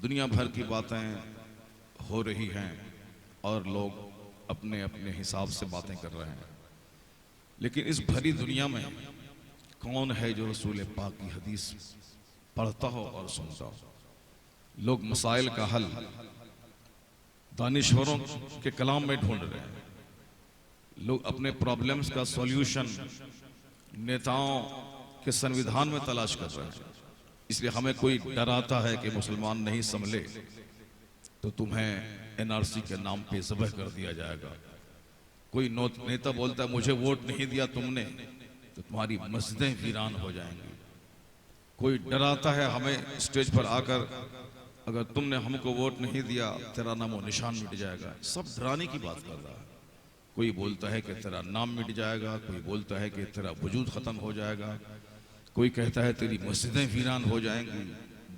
दुनिया भर की बातें हो रही हैं और लोग अपने अपने हिसाब से बातें कर रहे हैं, लेकिन इस भरी दुनिया में कौन है जो रसूल पाक की हदीस पढ़ता हो और सुनता हो। लोग मसाइल का हल दानिश्वरों के कलाम में ढूंढ रहे हैं, लोग अपने प्रॉब्लम्स का सॉल्यूशन नेताओं के संविधान में तलाश कर रहे हैं। इसलिए हमें कोई डराता है कि मुसलमान नहीं संभले तो तुम्हें एनआरसी के नाम पे ज़ब्ह कर दिया जाएगा। कोई नेता बोलता है मुझे वोट नहीं दिया तुमने तो तुम्हारी मस्जिदें वीरान हो जाएंगी। कोई डराता है हमें स्टेज पर आकर, अगर तुमने हमको वोट नहीं दिया तेरा नाम और निशान मिट जाएगा। सब डराने की बात कर रहा है। कोई बोलता है कि तेरा नाम मिट जाएगा, कोई बोलता है कि तेरा वजूद ख़त्म हो जाएगा, कोई कहता है तेरी मस्जिदें वीरान हो जाएंगी।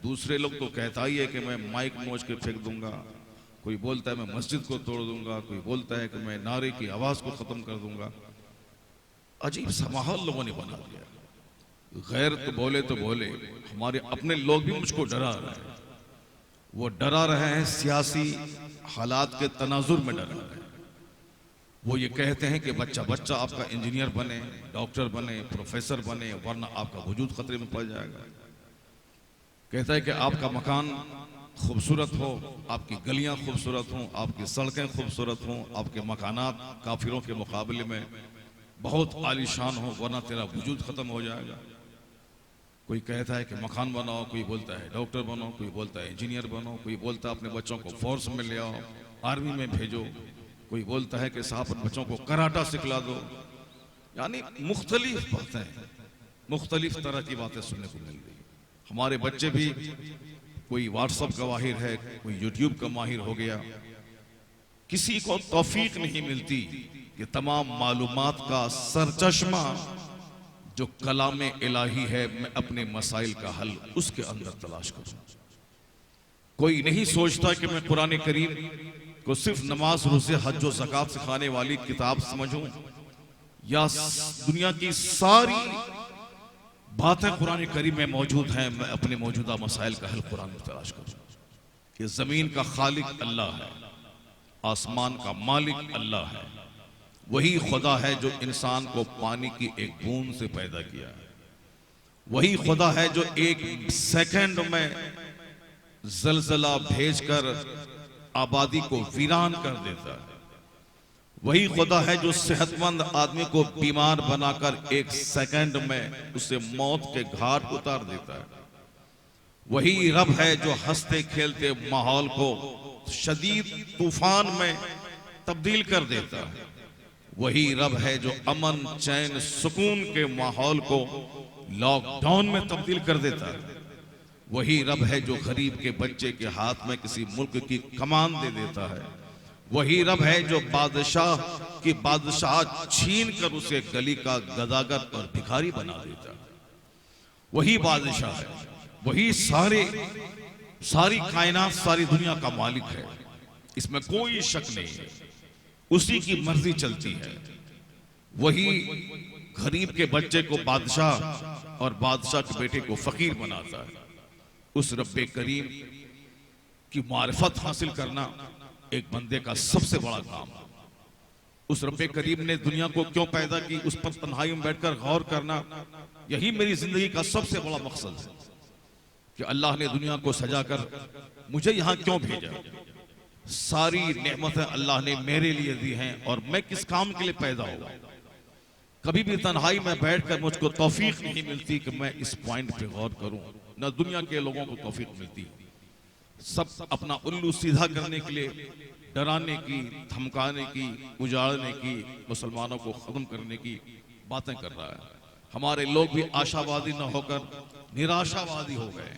दूसरे लोग तो कहता ही है कि मैं माइक नोच के फेंक दूंगा, कोई बोलता है मैं मस्जिद को तोड़ दूंगा, कोई बोलता है कि मैं नारे की आवाज़ को ख़त्म कर दूंगा। अजीब सा माहौल लोगों ने बना दिया। गैर तो बोले, हमारे अपने लोग भी मुझको डरा रहे हैं। वो डरा रहे हैं सियासी हालात के तनाजुर में डरा रहे हैं। वो ये कहते हैं कि बच्चा बच्चा आपका इंजीनियर बने, डॉक्टर बने, प्रोफेसर बने, वरना आपका वजूद खतरे में पड़ जाएगा। कहता है कि आपका मकान खूबसूरत हो, आपकी गलियां खूबसूरत हों, आपकी सड़कें खूबसूरत हों, आपके मकानात काफिरों के मुकाबले में बहुत आलीशान हो, वरना तेरा वजूद खत्म हो जाएगा। कोई कहता है कि मकान बनाओ, कोई बोलता है डॉक्टर बनो, कोई बोलता है इंजीनियर बनो, कोई बोलता है अपने बच्चों को फोर्स में ले आओ, आर्मी में भेजो, कोई बोलता है कि साहब अपने बच्चों को कराटा सिखला दो। यानी मुख्तलिफ बातें, मुख्तलिफ तरह की बातें सुनने को मिल रही। हमारे बच्चे भी, कोई व्हाट्सएप का माहिर है, कोई यूट्यूब का माहिर हो गया। किसी को तौफीक नहीं मिलती कि तमाम मालूमात का सरचश्मा जो कलाम इलाही है, मैं अपने मसाइल का हल उसके अंदर तलाश करूं। कोई नहीं सोचता कि मैं कुरान करीम को सिर्फ नमाज, रोज़े, हज और ज़कात सिखाने वाली किताब समझूं, या दुनिया की सारी बातें कुरान करीम में मौजूद हैं, मैं अपने मौजूदा मसाइल का हल कुरान में तलाश करूं। कि ज़मीन का खालिक अल्लाह है, आसमान का मालिक अल्लाह है, वही खुदा है जो इंसान को पानी की एक बूंद से पैदा किया है, वही खुदा है जो एक सेकंड में जलजला भेजकर आबादी को वीरान कर देता है, वही खुदा है जो सेहतमंद आदमी को बीमार बनाकर एक सेकंड में उसे मौत के घाट उतार देता है, वही रब है जो हंसते खेलते माहौल को शदीद तूफान में तब्दील कर देता है, वही रब है जो अमन, चैन, सुकून के माहौल को लॉकडाउन में तब्दील कर देता है, वही रब है जो गरीब के बच्चे के हाथ में किसी मुल्क की कमान दे देता है, वही रब है जो बादशाह की बादशाह छीन कर उसे गली का गदागर और भिखारी बना देता है। वही बादशाह है, वही सारी कायनात, सारी दुनिया का मालिक है, इसमें कोई शक नहीं है। उसी की मर्जी चलती है। वही गरीब के बच्चे को बादशाह और बादशाह के बेटे को फकीर बनाता है। उस रब्बे करीम की मारिफत हासिल करना एक बंदे का सबसे बड़ा काम है। उस रब्बे करीम ने दुनिया को क्यों पैदा की, उस पर तन्हाई में बैठकर गौर करना, यही मेरी जिंदगी का सबसे बड़ा मकसद है कि अल्लाह ने दुनिया को सजाकर मुझे यहां क्यों भेजा। सारी नेमतें अल्लाह ने मेरे लिए दी हैं और मैं किस काम के लिए पैदा हुआ। कभी भी तन्हाई में बैठकर मुझको तौफीक नहीं मिलती कि मैं इस पॉइंट पे गौर करूं, न दुनिया के लोगों को तौफीक मिलती। सब अपना उल्लू सीधा करने के लिए, डराने की, धमकाने की, उजाड़ने की, मुसलमानों को खत्म करने की बातें कर रहा है। हमारे लोग भी आशावादी न होकर निराशावादी हो गए।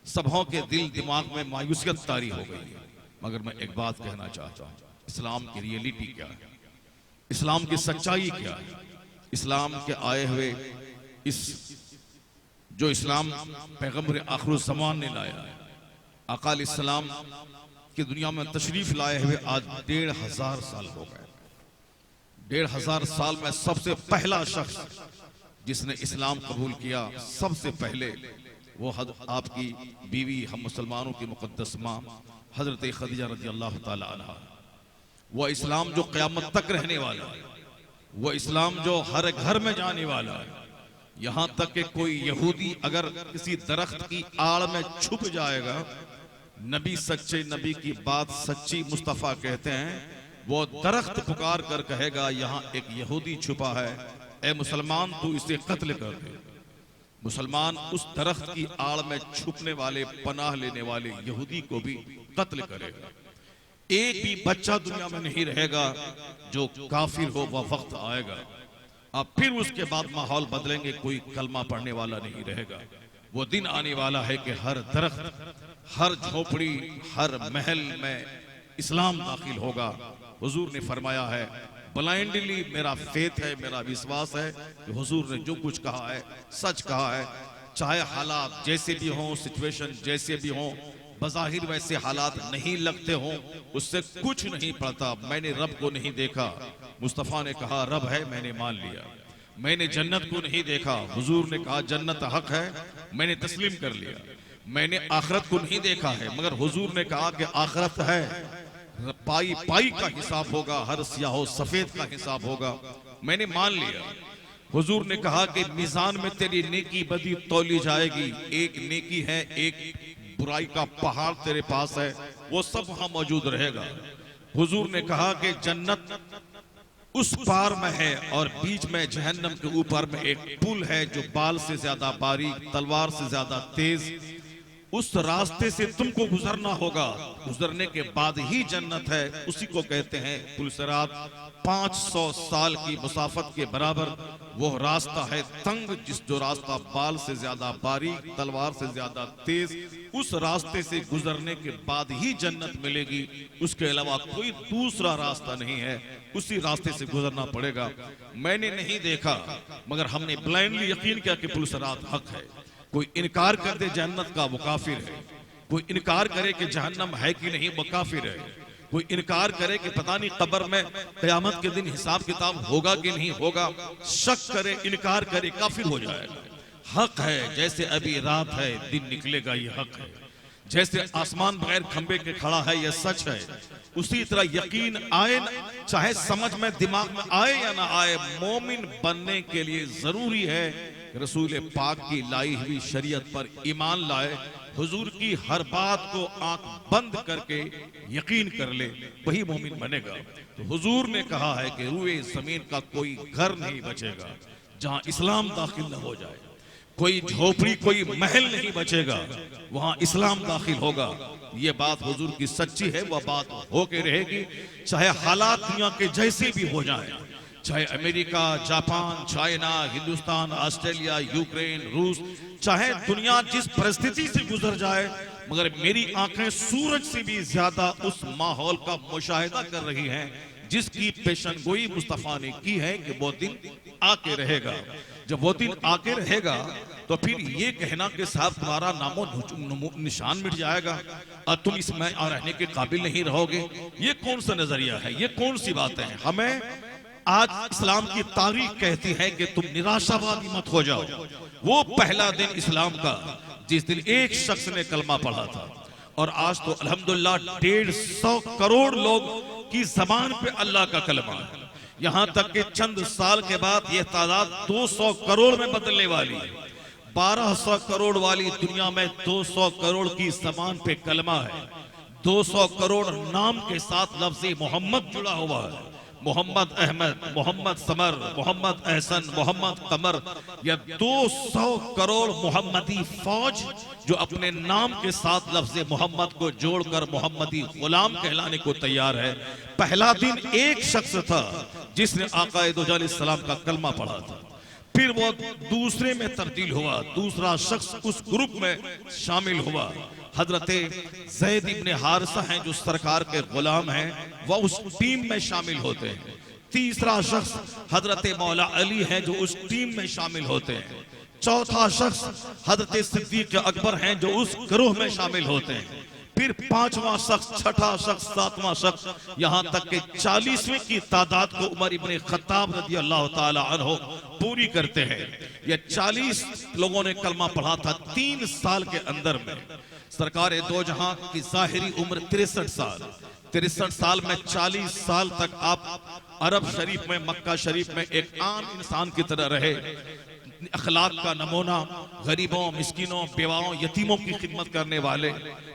सबों के दिल दिमाग में मायूसियत तारी हो गई है। मगर मैं एक बात कहना चाहता हूं, इस्लाम की रियलिटी क्या है, इस्लाम की सच्चाई क्या है। इस्लाम के आए हुए इस जो इस्लाम पैगंबर आखिर ज़मान ने लाया है, आका अलैहिस्सलाम की दुनिया में तशरीफ लाए हुए आज 1500 साल हो गए। 1500 साल में सबसे पहला शख्स जिसने इस्लाम कबूल किया, सबसे पहले वो आपकी बीवी हम मुसलमानों की मुक़द्दस माँ हजरत खदीजा रज़ी अल्लाह ताला अन्हा। वो इस्लाम जो क़यामत तक रहने वाला है, वो इस्लाम जो हर घर में जाने वाला है। यहाँ तक कि कोई यहूदी अगर किसी दरख्त की आड़ में छुप जाएगा, नबी सच्चे नबी की बात सच्ची मुस्तफ़ा कहते हैं, वो दरख्त पुकार कर कहेगा यहाँ एक यहूदी छुपा है, ए मुसलमान तू इसे कत्ल कर दे। मुसलमान उस दरख्त की आड़ में छुपने वाले, पनाह लेने वाले यहूदी को भी कत्ल करेगा। एक भी बच्चा दुनिया में नहीं रहेगा जो काफिर हो। वह वक्त आएगा, अब फिर उसके बाद माहौल बदलेंगे, कोई कलमा पढ़ने वाला नहीं रहेगा। वो दिन आने वाला है कि हर दरख्त, हर झोपड़ी, हर महल में इस्लाम दाखिल होगा। हुजूर ने फरमाया है, ब्लाइंडली मेरा फेथ है, मेरा विश्वास है कि हुजूर ने जो कुछ कहा है सच कहा है। चाहे हालात जैसे भी हों, सिचुएशन जैसे भी हों, बज़ाहिर वैसे हालात नहीं लगते हों, उससे कुछ नहीं पड़ता। मैंने रब को नहीं देखा, मुस्तफ़ा ने कहा रब है, मैंने मान लिया। मैंने जन्नत को नहीं देखा, हुजूर ने कहा जन्नत हक है, मैंने तस्लीम कर लिया। मैंने आखिरत को नहीं देखा है, मगर हुजूर ने कहा कि आखिरत है, पाई पाई का हिसाब होगा, हर स्याहो सफेद का हिसाब होगा, मैंने मान लिया। हुजूर ने कहा कि मीज़ान में तेरी नेकी बदी तौली जाएगी। एक नेकी है, एक बुराई का पहाड़ तेरे पास है, वो सब वहां मौजूद रहेगा। हुजूर ने कहा कि जन्नत उस पार में है और बीच में जहन्नम के ऊपर में एक पुल है जो बाल से ज्यादा बारीक, तलवार से ज्यादा तेज। उस रास्ते से तुमको गुजरना होगा, गुजरने के बाद ही जन्नत है। उसी को कहते हैं पुल सिरात। 500 साल की मुसाफत के बराबर वो रास्ता है तंग, जो रास्ता बाल से ज्यादा बारीक, तलवार से ज्यादा तेज। उस रास्ते से गुजरने के बाद ही जन्नत मिलेगी, उसके अलावा कोई दूसरा रास्ता नहीं है। उसी रास्ते से गुजरना पड़ेगा। मैंने नहीं देखा, मगर हमने ब्लाइंडली यकीन किया कि पुल सिरात हक है। कोई इनकार कर दे जन्नत का, वो काफिर है। कोई इनकार करे कि जहन्नम है कि नहीं, वो काफिर है। कोई इनकार करे कि पता नहीं कब्र में क़यामत के दिन हिसाब किताब होगा कि नहीं होगा, शक करे, इनकार करे, काफिर हो जाएगा। हक है, जैसे अभी रात है, दिन निकलेगा, ये हक है। जैसे आसमान बगैर खंबे के खड़ा है, यह सच है। उसी तरह यकीन आए, चाहे समझ में दिमाग में आए या ना आए, मोमिन बनने के लिए जरूरी है रसूल पाक की लाई हुई शरीयत पर ईमान लाए, हुजूर की हर बात को आंख बंद करके यकीन कर ले, वही मोमिन बनेगा। तो हुजूर ने कहा है कि रूए जमीन का कोई घर नहीं बचेगा जहां इस्लाम दाखिल न हो जाए। कोई झोपड़ी, कोई महल नहीं बचेगा, वहां इस्लाम दाखिल होगा। ये बात हुजूर की सच्ची है, वह बात होके रहेगी, चाहे हालात दुनिया के जैसे भी हो जाए। चाहे America, Japan, China, Hindustan, Australia, Ukraine, रूस, चाहे दुनिया जिस परिस्थिति से गुजर जाए, मगर मेरी आंखें सूरज से भी ज्यादा उस माहौल का मुशाहिदा कर रही हैं जिसकी पेशनगोई मुस्तफा ने की है कि वो दिन आके रहेगा। जब वो दिन आके रहेगा तो फिर ये कहना कि साहब तुम्हारा नामो निशान मिट जाएगा और तुम इसमें रहने के काबिल नहीं रहोगे, ये कौन सा नजरिया है, ये कौन सी बातें हैं। हमें आज इस्लाम की तारीख कहती है कि तुम निराशावादी मत हो जाओ। वो पहला दिन इस्लाम का जिस दिन एक शख्स ने कलमा पढ़ा था, और आज तो अल्हम्दुलिल्लाह 150 करोड़ लोग की जबान पे अल्लाह का कलमा है। यहां तक कि चंद साल के बाद यह तादाद 200 करोड़ में बदलने वाली है। 1200 करोड़ वाली दुनिया में 200 करोड़ की जबान पे कलमा है। 200 करोड़ नाम के साथ लफ्ज़ मोहम्मद जुड़ा हुआ है। मोहम्मद अहमद, मोहम्मद समर, मोहम्मद एहसन, मोहम्मद कमर, या 200 करोड़ मोहम्मदी फौज जो अपने नाम के साथ लफ्ज़ मोहम्मद को जोड़कर मोहम्मदी गुलाम कहलाने को तैयार है। पहला दिन एक शख्स था जिसने आका दो जाल सलाम का कलमा पढ़ा था, फिर वो दूसरे में तब्दील हुआ, दूसरा शख्स उस ग्रुप में शामिल हुआ। हजरत ज़ैद इब्ने हारिसा हैं जो सरकार के गुलाम हैं, वह उस टीम में शामिल होते हैं। तीसरा शख्स हजरत मौला अली हैं जो उस टीम में शामिल होते हैं। चौथा शख्स हजरत सिद्दीक अकबर हैं जो उस गिरोह में शामिल होते हैं। फिर 5वां शख्स, 6ठा शख्स, 7वां शख्स, यहां तक के 40वें की तादाद को उमर इब्ने खत्ताब रज़ी अल्लाह ताला अन्हु पूरी करते हैं। ये 40 लोगों ने कलमा पढ़ा था 3 साल के अंदर में। सरकार दो जहां की जाहिरी उम्र 63 साल, 63 साल में 40 साल तक आप अरब शरीफ में, मक्का शरीफ में एक आम इंसान की तरह रहे। अखलाक का नमूना, गरीबों, मिस्किनों, बेवाओं, यतीमों की खिदमत करने वाले,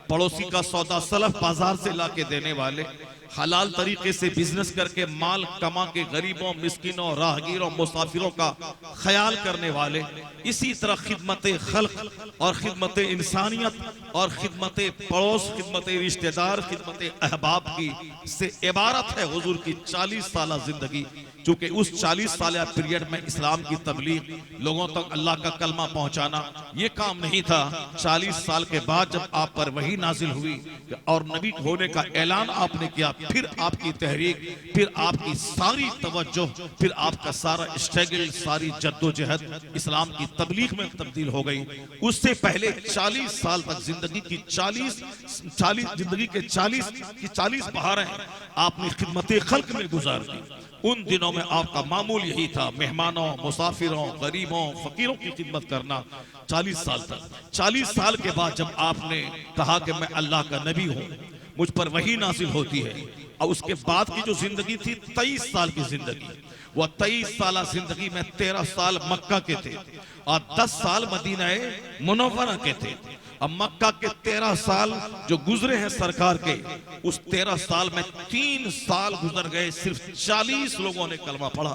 पड़ोसी का सौदा सलफ बाजार से ला के देने वाले, हलाल तरीके से बिजनेस करके माल कमा के गरीबों, मिस्किनों, राहगीरों, मुसाफिरों का ख्याल करने वाले, इसी तरह खिदमत खल्क और खिदमत इंसानियत और खिदमत पड़ोस, खिदमत रिश्तेदार, खिदमत अहबाब की से इबारत है हुजूर की 40 साल जिंदगी। चूंकि उस 40 साल पीरियड में इस्लाम की तबलीग, लोगों तक अल्लाह का कलमा पहुंचाना ये काम नहीं था। 40 साल के बाद जब आप पर वही नाजिल हुई और नबी होने का ऐलान आपने किया, फिर आपकी तहरीक, फिर आपकी सारी तवज्जो, फिर आपका सारा स्ट्रगल, सारी जद्दोजहद इस्लाम की तबलीग में तब्दील हो गई। उससे पहले 40 साल तक जिंदगी की 40 जिंदगी के 40 बहारें आपने खिदमत खल्क में गुजार दी। उन दिनों में आपका मामूल यही था, मेहमानों, मुसाफिरों, गरीबों, फकीरों की खिदमत करना 40 साल तक। 40 साल के बाद जब आपने कहा कि मैं अल्लाह का नबी हूं, मुझ पर वही नाजिल होती है, और उसके बाद की जो जिंदगी थी 23 साल की जिंदगी, वह 23 साल जिंदगी में 13 साल मक्का के थे और 10 साल मदीना मुनव्वरा के थे। अब मक्का के 13 साल जो गुजरे हैं सरकार के, उस 13 साल में 3 साल गुजर गए, सिर्फ 40 लोगों ने कलमा पढ़ा।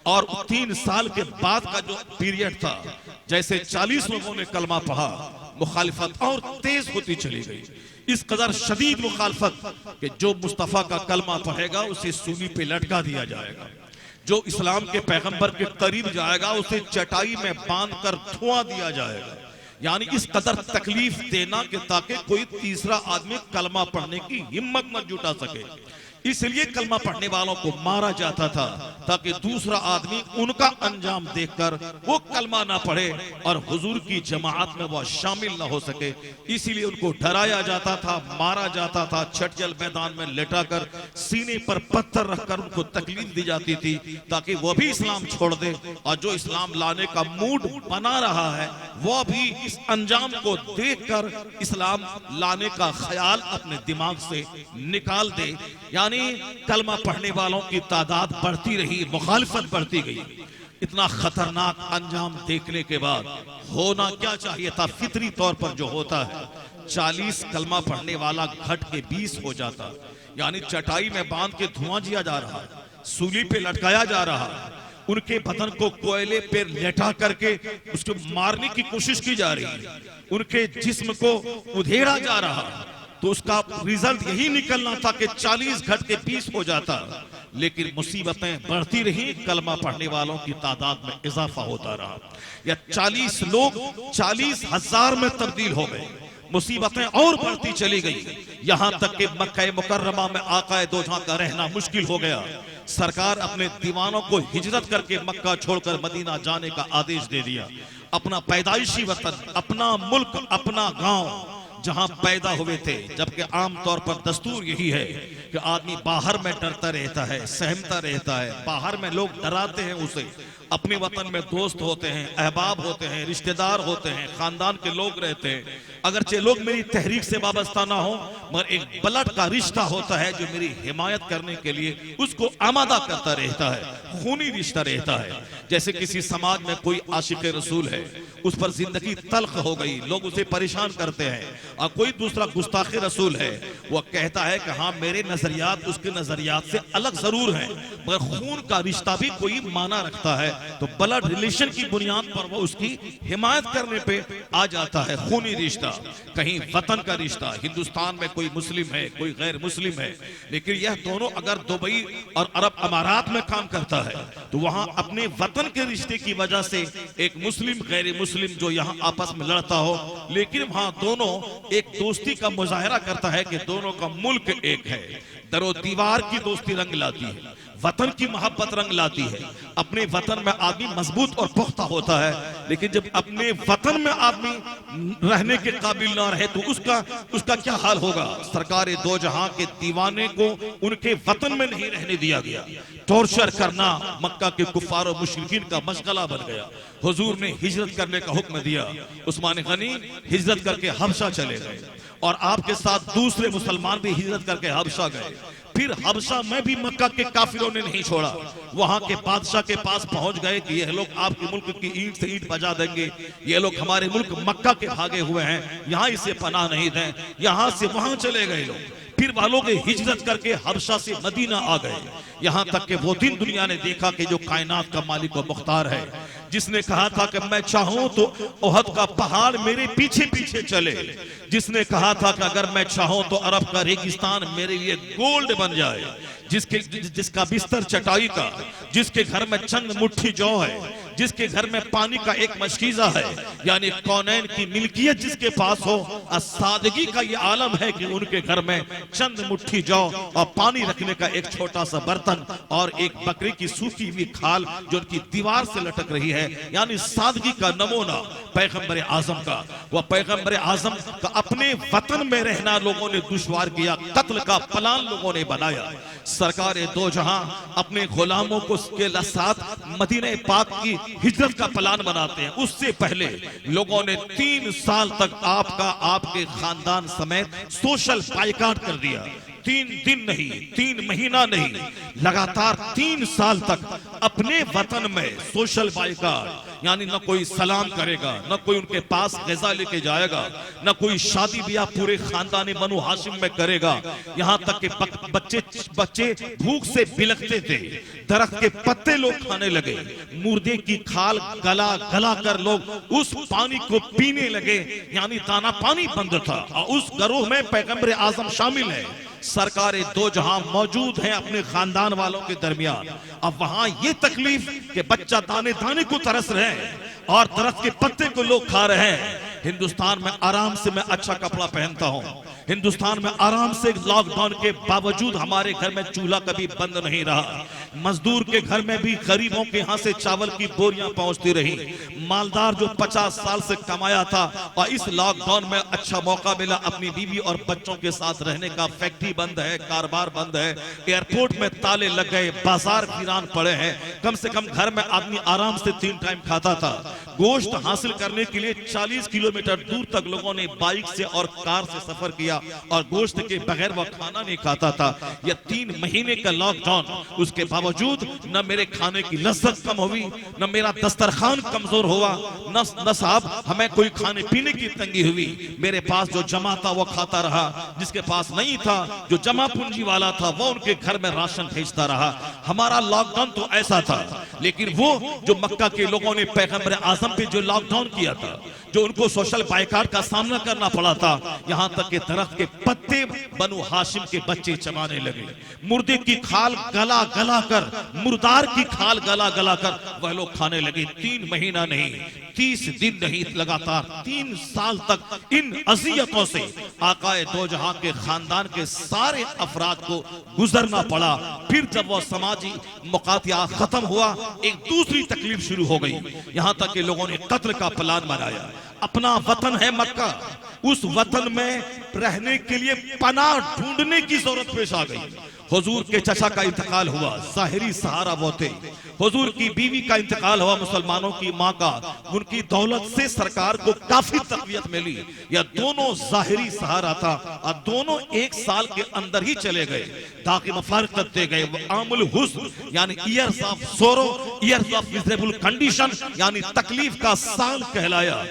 और 3 साल के बाद का जो पीरियड था, जैसे 40 लोगों ने कलमा पढ़ा, मुखालिफत और तेज होती चली गई। इस कदर शदीद मुखालिफत कि जो मुस्तफा का कलमा पढ़ेगा उसे सूली पे लटका दिया जाएगा, जो इस्लाम के पैगंबर के करीब जाएगा उसे चटाई में बांध कर धुआं दिया जाएगा। यानी इस कदर तकलीफ देना कि ताकि कोई तीसरा आदमी कलमा पढ़ने की हिम्मत न जुटा सके। इसलिए कलमा पढ़ने वालों को मारा जाता था ताकि दूसरा आदमी उनका अंजाम देखकर वो कलमा ना पढ़े और हुजूर की जमात में वह शामिल ना हो सके। इसीलिए उनको डराया जाता था, मारा जाता था, छटजल मैदान में लेटाकर सीने पर पत्थर रखकर उनको तकलीफ दी जाती थी ताकि वह भी इस्लाम छोड़ दे, और जो इस्लाम लाने का मूड बना रहा है वह भी इस अंजाम को देखकर इस्लाम लाने का ख्याल अपने दिमाग से निकाल दे। यानी कलमा पढ़ने वालों की तादाद बढ़ती रही, मुखालिफत बढ़ती गई। इतना खतरनाक अंजाम देखने के बाद होना क्या चाहिए था? फितरी तौर पर जो होता है, 40 कलमा पढ़ने वाला घट के 20 हो जाता। यानी चटाई में बांध के धुआं दिया जा रहा है, सूली पे लटकाया जा रहा है, उनके बदन को कोयले पे लेटा करके उसको मारने की कोशिश की जा रही है, उनके जिस्म को उधेड़ा जा रहा है। तो उसका रिजल्ट यही निकलना था कि 40 घट के 20 हो जाता। लेकिन मुसीबतें बढ़ती रही, कलमा पढ़ने वालों की तादाद में इजाफा होता रहा। या 40 लोग 40,000 में तब्दील हो गए, मुसीबतें और बढ़ती चली गई, यहां तक कि मक्का मुकर्रमा में आकाए दो जहां का रहना मुश्किल हो गया। सरकार अपने दीवानों को हिजरत करके मक्का छोड़कर मदीना जाने का आदेश दे दिया। अपना पैदाइशी वतन, अपना मुल्क, अपना गांव जहां पैदा हुए थे, जबकि आमतौर पर दस्तूर यही है कि आदमी बाहर में डरता रहता है, सहमता रहता है, बाहर में लोग डराते हैं उसे। अपने वतन में दोस्त होते हैं, अहबाब होते हैं, रिश्तेदार होते हैं, खानदान के लोग रहते हैं। अगरचे लोग मेरी तहरीक से वाबस्ता ना हो, मगर एक ब्लड का रिश्ता होता है जो मेरी हिमायत करने के लिए उसको आमादा करता रहता है, खूनी रिश्ता रहता है। जैसे किसी समाज में कोई आशिक रसूल है, उस पर जिंदगी तल्ख हो गई, लोग उसे परेशान करते हैं, और कोई दूसरा गुस्ताख रसूल है, वह कहता है कि हाँ मेरे नजरियात उसके नजरियात से अलग जरूर हैं, मगर खून का रिश्ता भी कोई माना रखता है। तो ब्लड रिलेशन की बुनियाद पर वो उसकी हिमायत करने पे आ जाता है, खूनी रिश्ता। कहीं वतन का रिश्ता, हिंदुस्तान में कोई मुस्लिम है, कोई गैर मुस्लिम है, लेकिन यह दोनों अगर दुबई और अरब अमारात में काम करता है तो वहां अपने वतन के रिश्ते की वजह से एक मुस्लिम गैर मुस्लिम जो यहाँ आपस में लड़ता हो, लेकिन वहां दोनों एक दोस्ती का मुजाहरा करता है कि दोनों का मुल्क एक है। दरो दीवार की दोस्ती रंग लाती है, वतन की मोहब्बत रंग लाती है। अपने वतन में आदमी मजबूत और पुख्ता होता है, लेकिन जब अपने वतन में आदमी रहने के काबिल ना रहे तो उसका क्या हाल होगा। सरकार दो जहां के दीवाने को उनके वतन में नहीं रहने दिया गया। टॉर्चर करना मक्का के कुफार और मुशरिकीन का मशगला बन गया। हुजूर ने हिजरत करने का हुक्म दिया। उस्मान गनी हिजरत करके हबशा चले गए और आपके साथ दूसरे मुसलमान भी हिजरत करके हबशा गए। फिर हबशा में भी मक्का के काफिरों ने नहीं छोड़ा। वहां के बादशाह के पास पहुंच गए कि ये लोग आपके मुल्क की ईंट से ईंट बजा देंगे, ये लोग हमारे मुल्क मक्का के भागे हुए हैं, यहां इसे पनाह नहीं दें। यहां से वहां चले गए लोग। फिर वालों के हिजरत करके हबशा से मदीना आ गए। यहां तक कि वो दिन दुनिया ने देखा कि जो कायनात का मालिक और मुख्तार है, जिसने कहा था कि मैं चाहूं तो ओहद का पहाड़ मेरे पीछे पीछे चले, जिसने कहा था कि अगर मैं चाहूं तो अरब का रेगिस्तान मेरे लिए गोल्ड बन जाए, जिसका बिस्तर चटाई का, जिसके घर में चंद मुट्ठी जौ है, जिसके घर में पानी का एक मशकीजा है, यानी कौनैन की मिल्कियत जिसके पास हो। सादगी का ये आलम है कि उनके घर में चंद मुट्ठी जौ और पानी रखने का एक छोटा सा बर्तन और एक बकरी की सूखी हुई खाल जो उनकी दीवार से लटक रही है, यानी सादगी का नमूना पैगंबर आजम का। वह पैगंबर आजम का अपने वतन में रहना लोगों ने दुश्वार किया, कत्ल का प्लान लोगों ने बनाया। सरकार दो जहां अपने गुलामों को के साथ मदीने पाक की हिजरत का प्लान बनाते हैं। उससे पहले लोगों ने 3 साल तक आपके खानदान समेत सोशल बायकॉट कर दिया। 3 दिन नहीं, 3 महीना नहीं, लगातार 3 साल तक अपने वतन में सोशल बायकॉट, यानी न कोई सलाम करेगा, न कोई उनके पास ग़िज़ा लेके जाएगा, न कोई शादी ब्याह पूरे खानदान बनु हाशिम में करेगा। यहाँ तक कि बच्चे भूख से बिलखते थे, दरख्त के पत्ते लोग खाने लगे, मुर्दे की खाल गला गला कर लोग उस पानी को पीने लगे, यानी दाना पानी बंद था। और उस गिरोह में पैगंबर आजम शामिल है। सरकार दो जहां मौजूद हैं अपने खानदान वालों के दरमियान। अब वहां ये तकलीफ कि बच्चा दाने दाने को तरस रहे हैं और दरख्त के पत्ते को लोग खा रहे हैं। हिंदुस्तान में आराम से मैं अच्छा कपड़ा पहनता हूं, हिंदुस्तान में आराम से लॉकडाउन के बावजूद हमारे घर में चूल्हा कभी बंद नहीं रहा। मजदूर के घर में भी गरीबों के यहाँ से चावल की बोरियां पहुंचती रही। मालदार जो 50 साल से कमाया था और इस लॉकडाउन में अच्छा मौका मिला अपनी बीवी और बच्चों के साथ रहने का, फैक्ट्री बंद है, कारोबार बंद है, एयरपोर्ट में ताले लग गए, बाजार वीरान पड़े हैं। कम से कम घर में आदमी आराम से 3 टाइम खाता था। गोश्त हासिल करने के लिए 40 किलोमीटर दूर तक लोगों ने बाइक से और कार से सफर किया और गोश्त के बगैर वह खाना नहीं खाता था। यह 3 महीने का लॉकडाउन, उसके बावजूद न मेरे खाने की लज्जत कम हुई, न मेरा दस्तरखान कमजोर हुआ, न साहब हमें कोई खाने पीने की तंगी हुई। मेरे पास जो जमा था वो खाता रहा, जिसके पास नहीं था, जो जमा पूंजी वाला था, वो उनके घर में राशन भेजता रहा। हमारा लॉकडाउन तो ऐसा था। लेकिन वो जो मक्का के लोगों ने पैगंबर आजम पे जो लॉकडाउन किया था, जो उनको सोशल बायकॉट का सामना करना पड़ा था, यहां तक कि दरख्त के पत्ते बनु हाशिम के बच्चे चबाने लगे, मुर्दे की खाल गला गला कर, मुर्दार की खाल गला गला कर वह लोग खाने लगे। 3 महीना नहीं, 30 दिन नहीं, लगातार 3 साल तक इन अजियतों से आकाए दो जहां के खानदान के सारे अफराद को गुजरना पड़ा। फिर जब वह समाजी मुकातिया खत्म हुआ, एक दूसरी तकलीफ शुरू हो गई। यहां तक कि लोगों ने कत्ल का प्लान बनाया। अपना वतन है मक्का, उस वतन में रहने के लिए पनाह ढूंढने की जरूरत पेश आ गई। हुजूर के चचा का इंतकाल हुआ, ज़ाहिरी सहारा वो थे। हुजूर की बीवी का इंतकाल हुआ, मुसलमानों की माँ का। उनकी दौलत से सरकार को काफी तकवीयत मिली। यह दोनों ज़ाहिरी सहारा था और दोनों 1 साल के अंदर ही चले गए, ताकि मफारकत करते गए। आमुल हुस्न यानी ईयर्स ऑफ सोरो, ईयर्स ऑफ मिजरेबल कंडीशन, यानी तकलीफ का साल कहलाया,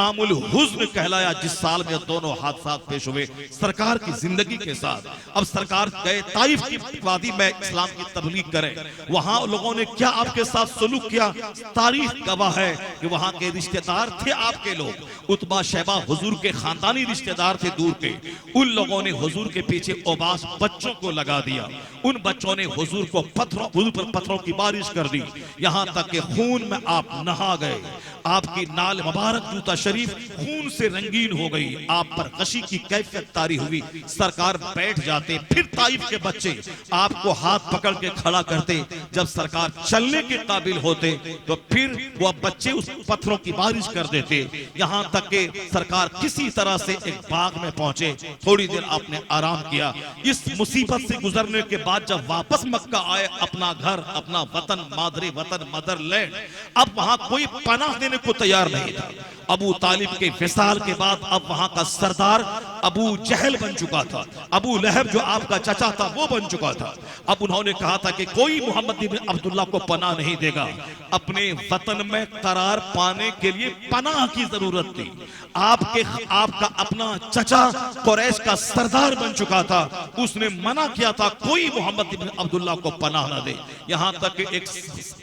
आमुल हुस्न कहलाया, जिस साल में दोनों हादसा पेश हुए सरकार की जिंदगी के साथ। अब सरकार गए ताइफ की वादी में इस्लाम की तबलीग करें। वहां लोगों ने क्या आपके साथ सलूक किया, तारीख गवाह है कि वहां के रिश्तेदार थे आपके लोग, उतबा शैबा हुजूर के खानदानी रिश्तेदार थे दूर के। उन लोगों ने हुजूर के पीछे ओबास बच्चों को लगा दिया। उन बच्चों ने हुजूर पर पत्थरों की बारिश कर दी, यहां तक कि खून में आप नहा गए। आपकी नाल मुबारक जूता शरीफ खून से रंगीन हो गई, आप पर गशी की कैफियत तारी हुई। सरकार बैठ जाते, फिर ताइफ के बच्चे आपको हाथ पकड़ के खड़ा करते। जब सरकार चलने के काबिल होते तो फिर वो बच्चे उस पत्थरों की बारिश कर देते, यहां तक कि सरकार किसी तरह से एक बाग में पहुंचे। थोड़ी देर आपने आराम किया। इस मुसीबत से गुजरने के बाद जब वापस मक्का आए, अपना घर, अपना वतन, मादरे वतन, मदरलैंड, अब वहां कोई पनाह देने को तैयार नहीं था। अबू तालिब के विसाल के बाद अब वहां का सरदार अबू जहल बन चुका था। अबू लहब जो आपका चचा था वो बन चुका था। अब उन्होंने कहा था कि कोई मोहम्मद इब्न अब्दुल्लाह को पनाह नहीं देगा। अपने वतन में करार पाने के लिए पनाह की जरूरत थी। आपका अपना चचा कुरैश का सरदार बन चुका था, उसने मना किया था कोई मोहम्मद इब्न अब्दुल्लाह को पनाह न दे। यहां तक कि एक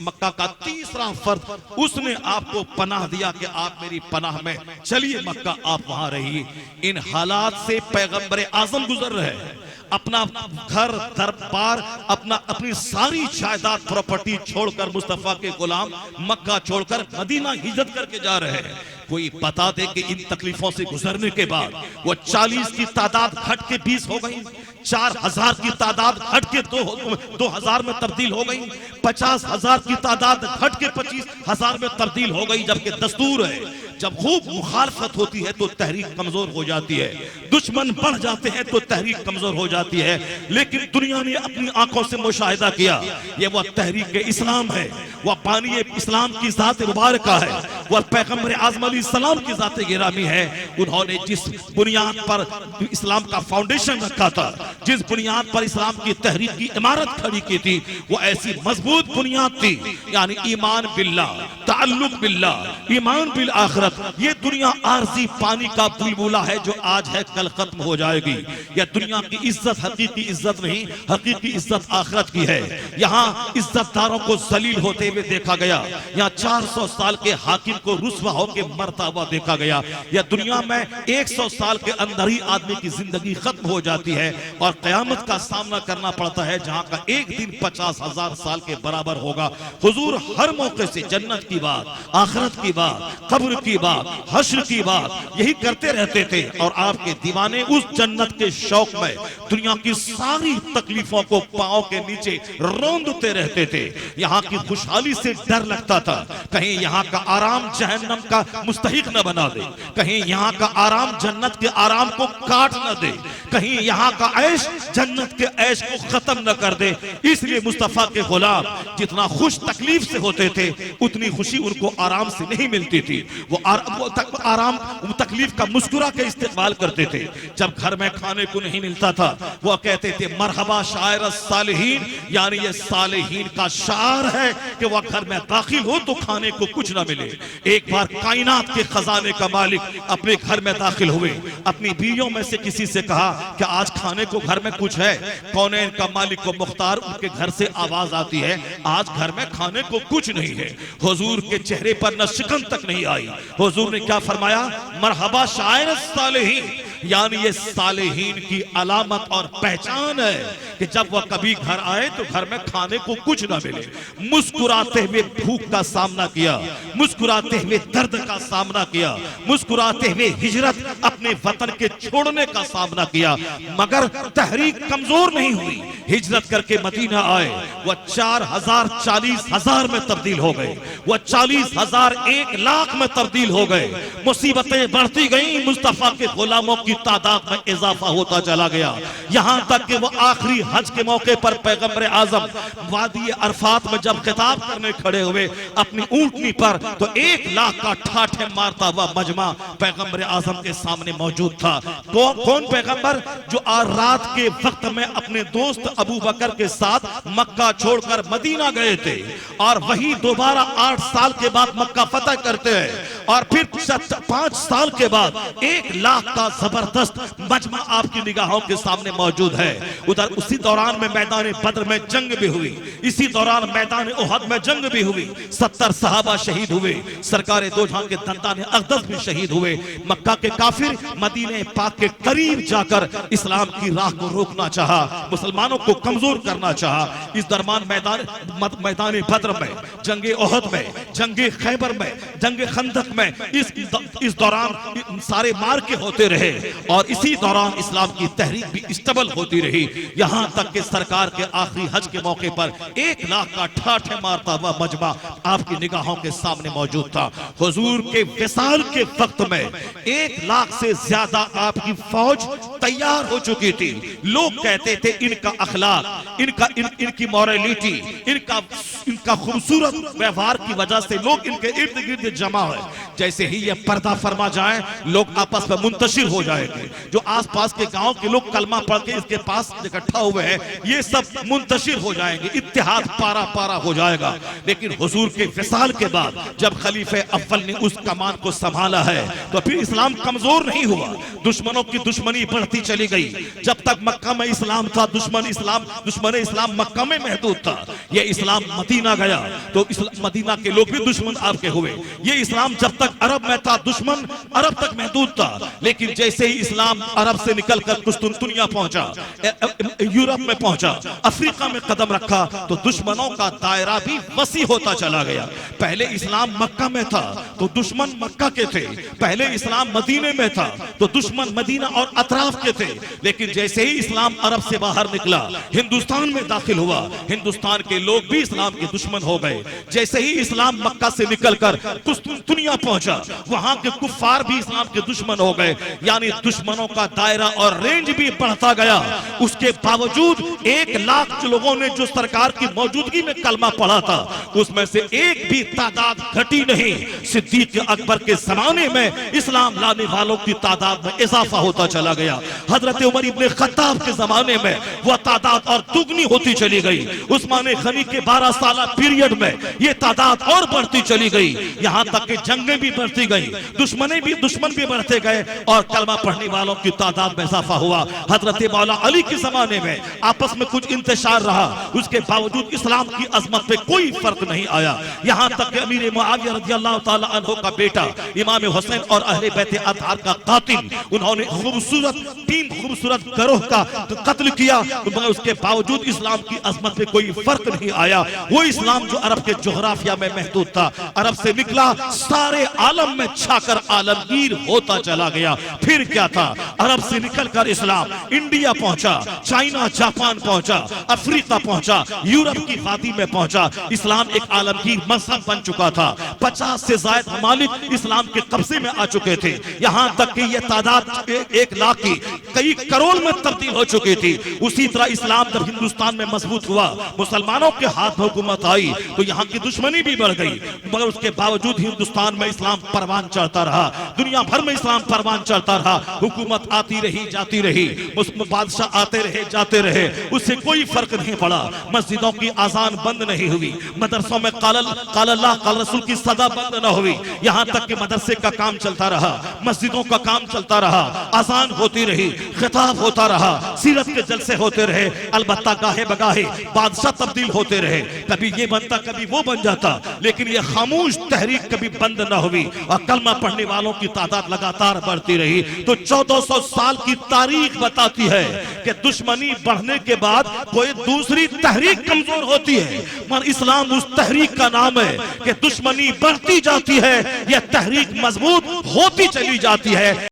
मक्का का तीसरा फर्द, उसने आपको पनाह दिया कि आप मेरी पनाह में चलिए मक्का, आप वहां रहिए। इन हालात से पैगंबर आजम गुजर रहे हैं। अपना घर, दरबार, अपनी सारी जायदाद प्रॉपर्टी छोड़कर, मुस्तफा के गुलाम मक्का छोड़कर मदीना हिजरत करके जा रहे हैं। कोई बता दे कि इन तकलीफों से गुजरने के बाद वो 40 की तादाद घट के 20 हो गई, 4000 की तादाद घट के 2000 में तब्दील हो गई, 50,000 की तादाद घट के 25,000 में तब्दील हो गई। जबकि दस्तूर है, जब खूब मुखालफत होती है तो तहरीक कमजोर हो जाती है, दुश्मन बढ़ जाते हैं तो तहरीक कमजोर हो जाती है। लेकिन दुनिया ने अपनी आंखों से मुशाहिदा किया, ये वह तहरीक इस्लाम है, वह पानी इस्लाम की जात मुबारका है, वह पैगंबर आज़म अलैहिस्सलाम की जात गिरामी है। उन्होंने जिस बुनियाद पर इस्लाम का फाउंडेशन रखा था, जिस बुनियाद पर इस्लाम की तहरीक की इमारत खड़ी की थी, वो ऐसी मजबूत बुनियाद थी, यानी ईमान बिल्लाह, ताल्लुक बिल्लाह, ईमान बिल आखिरत। ये दुनिया आरजी पानी का बुलबुला है जो आज है कल खत्म हो जाएगी। यह दुनिया की इज्जत हकीकी इज्जत नहीं, हकीकी इज्जत आखिरत की है। यहाँ इज्जतदारों को जलील होते हुए देखा गया, यहाँ 400 साल के हाकिम को रुस्वा होकर मरता हुआ देखा गया। यह दुनिया में 100 साल के अंदर ही आदमी की जिंदगी खत्म हो जाती है और कयामत का सामना करना पड़ता है, जहाँ का एक दिन 50,000 साल के बराबर होगा। हुजूर हर मौके से जन्नत की बात, आखिरत की बात, कब्र की बात, हश्र की बात यही करते रहते थे। और आपके दीवाने उस जन्नत के शौक में दुनिया की सारी तकलीफों को पांव के नीचे रौंदते रहते थे। यहाँ की खुशहाली से डर लगता था कहीं यहाँ का आराम जहन्नम का मुस्तहिक न बना दे, कहीं यहाँ का आराम जन्नत के आराम को काट न दे, कहीं यहाँ का ऐश जन्नत के ऐश को खत्म न कर दे। इसलिए मुस्तफा के गुलाम जितना खुश तकलीफ से होते थे, उतनी खुशी उनको आराम से नहीं मिलती थी। वो आराम तकलीफ का मुस्कुरा के इस्तेमाल करते थे। जब घर में खाने को नहीं मिलता था, वो कहते थे मरहबा शायर सालिहीन, यानी ये सालिहीन का शार है कि वह घर में दाखिल हो तो खाने को कुछ ना मिले। एक बार कायनात के खजाने का मालिक अपने घर में दाखिल हुए, अपनी बीवियों में से किसी से कहा कि आज खाने को घर में कुछ है। कौनैन का मालिक को मुख्तार उनके घर से आवाज आती है, आज घर में खाने को कुछ नहीं है। हुजूर के चेहरे पर न शिकन तक नहीं आई। हुजूर ने क्या फरमाया, मरहबा शायर सालिहीन, यानी ये सालिहीन की अलामत और पहचान है कि जब वह कभी घर आए तो घर में खाने को कुछ ना मिले। मुस्कुराते हुए भूख का सामना किया, मुस्कुराते हुए दर्द का सामना किया, मुस्कुराते हुए हिजरत अपने वतन के छोड़ने का सामना किया, मगर तहरीक कमजोर नहीं हुई। हिजरत करके मदीना आए, वह 4,000 40,000 में तब्दील हो गए, वह 40,000 1 लाख में तब्दील हो गए। मुसीबतें बढ़ती गई, मुस्तफा के गुलामों की तादाद में इजाफा होता चला गया। यहां तक कि वह आखिरी हज के मौके पर पैगंबर आजम वादी अरफात में जब खिताब करने खड़े हुए अपनी ऊंटनी पर, तो 1 लाख का ठाठे मारता हुआ मजमा पैगंबर आजम के सामने मौजूद था। तो कौन पैगंबर, जो आज रात के वक्त में अपने दोस्त अबू बकर के साथ मक्का छोड़कर मदीना गए थे और वही दोबारा 8 साल के बाद मक्का फतह करते हैं और फिर 5 साल के बाद 1 लाख का जबरदस्त मजमा आपकी निगाहों के सामने मौजूद है। उधर उसी दौरान में मैदान बद्र में जंग भी हुई, इसी दौरान मैदान उहद में जंग भी हुई। 70 सहाबा शहीद हुए, सरकारे दो जहां के दंताने अक़दस भी शहीद हुए। मक्का के काफिर मदीने पाक के करीब जाकर इस्लाम की राह को रोकना चाहा, मुसलमानों को कमजोर करना चाहा। इस दरमियान मैदान बद्र में, जंगे उहद में, जंगे खैबर में, जंगे खंदक में इस दौरान सारे मार के होते रहे और इसी दौरान इस्लाम की तहरीक भी स्टेबल होती रही। यहां तक कि सरकार के आखिरी हज के मौके पर 1 लाख का ठाठे मारता हुआ मजमा आपकी निगाहों के सामने मौजूद था। हुजूर के विसाल के वक्त में 1 लाख से ज्यादा आपकी फौज तैयार हो चुकी थी। लोग कहते थे इनका अखलाक, इनकी मॉरलिटी, इनका खूबसूरत व्यवहार की वजह से लोग इनके इर्द गिर्द जमा है। जैसे ही ये पर्दा फरमा जाए लोग आपस में मुंतशिर हो जाएंगे। जो आसपास के गांव के लोग कलमा पढ़ के इसके पास इकट्ठा हुए हैं ये सब मुंतशिर हो जाएंगे, इत्तेहाद पारा पारा हो जाएगा। लेकिन हुजूर के विसाल के बाद जब खलीफे अव्वल ने उस कमान को संभाला है तो फिर इस्लाम कमजोर नहीं हुआ, दुश्मनों की दुश्मनी बढ़ती चली गई। जब तक मक्का में इस्लाम था दुश्मन इस्लाम मक्का में महदूद था। ये इस्लाम मदीना गया तो मदीना के लोग भी दुश्मन आपके हुए। ये इस्लाम जब तक अरब में था दुश्मन अरब तक महदूद था। लेकिन जैसे ही इस्लाम अरब से निकलकर कुस्तुनतुनिया पहुंचा, यूरोप में पहुंचा, अफ्रीका में कदम रखा तो दुश्मनों का दायरा भी वसी होता चला गया। पहले इस्लाम मक्का में था तो दुश्मन मक्का के थे, पहले इस्लाम मदीने में था तो दुश्मन मदीना और अतराफ के थे। लेकिन जैसे ही इस्लाम अरब से बाहर निकला, हिंदुस्तान में दाखिल हुआ, हिंदुस्तान के लोग भी इस्लाम के दुश्मन हो गए। जैसे ही इस्लाम मक्का से निकलकर कुस्तुनतुनिया पहुंचा, वहां के कुफ्फार भी इस्लाम के दुश्मन हो गए। यानी दुश्मनों का दायरा और रेंज भी बढ़ता गया। उसके बावजूद 1 लाख लोगों ने जो सरकार की मौजूदगी में कलमा पढ़ा था उसमें से एक भी तादाद घटी नहीं। सिद्दीक अकबर के जमाने में इस्लाम लाने वालों की तादाद में इजाफा होता चला गया। हजरत उमर इब्ने खत्ताब के जमाने में वह तादाद और दुगनी होती चली गई। उस्मान गनी के 12 साल पीरियड में यह तादाद और बढ़ती चली गई। यहां तक कि जंगें भी बढ़ती गई, दुश्मन भी बढ़ते गए और कलमा पढ़ने वालों की तादाद में इजाफा हुआ। हजरत मौला अली के जमाने में आपस में कुछ इंतशार रहा, उसके बावजूद इस्लाम की अजमत पे कोई फर्क नहीं आया। यहां तक कि अमीर मुआविया रज़ियल्लाहु ताला अन्हु का बेटा इमाम हुसैन और अहले बैत अतहार का कातिल, उन्होंने तीन खूबसूरत गरोह का कत्ल किया, मगर उसके बावजूद इस्लाम की अजमत पे कोई फर्क नहीं आया। वो इस्लाम जो अरब के जोग्राफिया में महदूद था, अरब से निकला सारे आलम में छाकर आलमगीर होता चला गया। फिर क्या था, अरब से निकलकर इस्लाम इंडिया पहुंचा, चाइना जापान पहुंचा, अफ्रीका पहुंचा, यूरोप की वादी में पहुंचा। इस्लाम एक आलमगीर मजहब बन चुका था। 50 से ज्यादा ममालिक इस्लाम के कब्जे में आ चुके थे। यहां तक कि यह तादाद 1 लाख की कई करोड़ में तब्दील हो चुकी थी। उसी तरह इस्लाम जब हिंदुस्तान में मजबूत हुआ, मुसलमानों के हाथ में हुकूमत आई तो यहाँ की दुश्मनी भी बढ़ गई, मगर उसके बावजूद हिंदुस्तान में इस्लाम परवान चढ़ता रहा, दुनिया भर में इस्लाम परवान चढ़ता रहा। हुकूमत आती रही जाती रही, बादशाह आते रहे जाते रहे, उससे कोई फर्क नहीं पड़ा। मस्जिदों की आजान बंद नहीं हुई, मदरसों में काल अल्लाह काल रसूल की सदा बंद न हुई। यहाँ तक कि मदरसे का काम चलता रहा, मस्जिदों का काम चलता रहा, आजान होती रही, खिताब होता रहा, सीरत के जलसे होते रहे। अलबत्ता गाहे बगाहे बादशाह तब्दील होते रहे, कभी ये बनता कभी वो बन जाता, लेकिन ये खामोश तहरीक कभी बंद न हुई और कलमा पढ़ने वालों की तादाद लगातार बढ़ती रही। तो 1400 साल की तारीख बताती है कि दुश्मनी बढ़ने के बाद कोई दूसरी तहरीक कमजोर होती है, मगर इस्लाम उस तहरीक का नाम है कि दुश्मनी बढ़ती जाती है, यह तहरीक मजबूत होती चली जाती है।